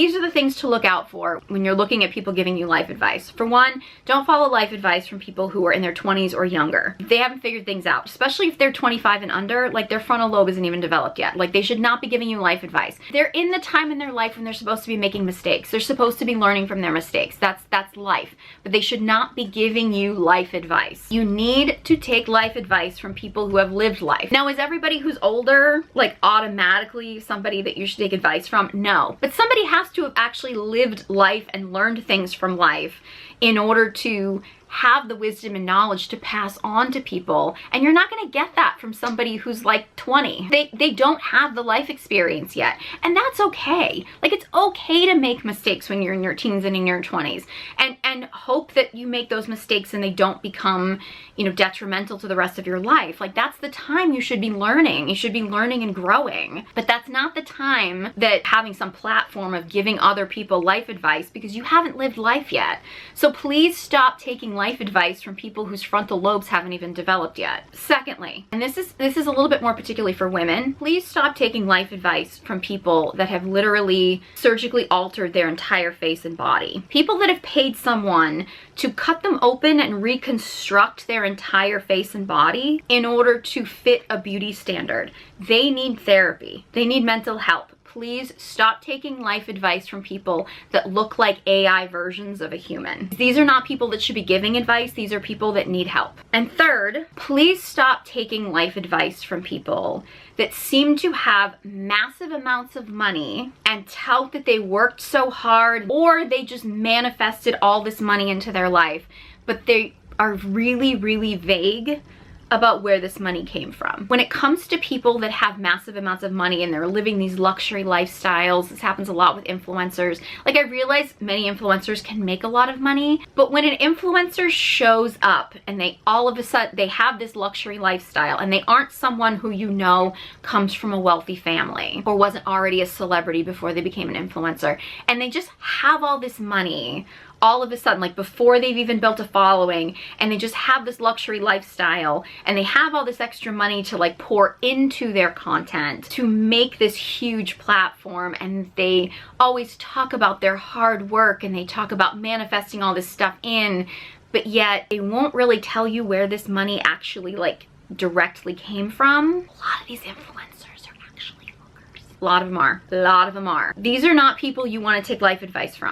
These are the things to look out for when you're looking at people giving you life advice. For one, don't follow life advice from people who are in their 20s or younger. They haven't figured things out, especially if they're 25 and under. Like, their frontal lobe isn't even developed yet. Like, they should not be giving you life advice. They're in the time in their life when they're supposed to be making mistakes. They're supposed to be learning from their mistakes. That's life. But they should not be giving you life advice. You need to take life advice from people who have lived life. Now, is everybody who's older like automatically somebody that you should take advice from? No. But somebody has to have actually lived life and learned things from life in order to have the wisdom and knowledge to pass on to people. And you're not going to get that from somebody who's like 20. They don't have the life experience yet. And that's okay. Like, it's okay to make mistakes when you're in your teens and in your 20s. And hope that you make those mistakes and they don't become, you know, detrimental to the rest of your life. Like, that's the time you should be learning. You should be learning and growing. But that's not the time that having some platform of giving other people life advice, because you haven't lived life yet. So please stop taking life advice from people whose frontal lobes haven't even developed yet. Secondly, and this is a little bit more particularly for women, please stop taking life advice from people that have literally surgically altered their entire face and body. People that have paid someone to cut them open and reconstruct their entire face and body in order to fit a beauty standard. They need therapy. They need mental help. Please stop taking life advice from people that look like AI versions of a human. These are not people that should be giving advice. These are people that need help. And third, please stop taking life advice from people that seem to have massive amounts of money and tout that they worked so hard, or they just manifested all this money into their life, but they are really, really vague about where this money came from. When it comes to people that have massive amounts of money and they're living these luxury lifestyles, this happens a lot with influencers. Like, I realize many influencers can make a lot of money, but when an influencer shows up and they all of a sudden, they have this luxury lifestyle and they aren't someone who you know comes from a wealthy family or wasn't already a celebrity before they became an influencer, and they just have all this money all of a sudden, like before they've even built a following, and they just have this luxury lifestyle and they have all this extra money to like pour into their content to make this huge platform, and they always talk about their hard work and they talk about manifesting all this stuff in, but yet they won't really tell you where this money actually like directly came from. A lot of these influencers are actually hookers. A lot of them are. These are not people you want to take life advice from.